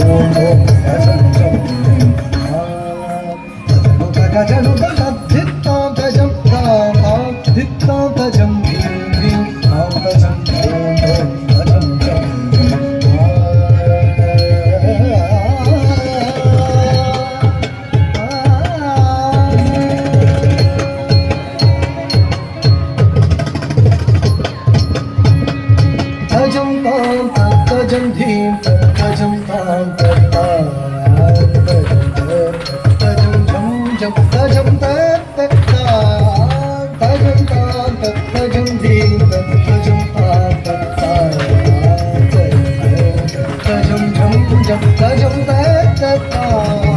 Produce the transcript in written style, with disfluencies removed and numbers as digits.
ఓం ఓం గజం జం గజను గజం గజం ధిత్తాం గజం భీం భీం తాం గజం ఓం ఓం గజం జం గజం తాం గజం ధీం గజం తాం గజం జం జం గజం గజం తాం గజం ధీం గజం తాం గజం జం జం గజం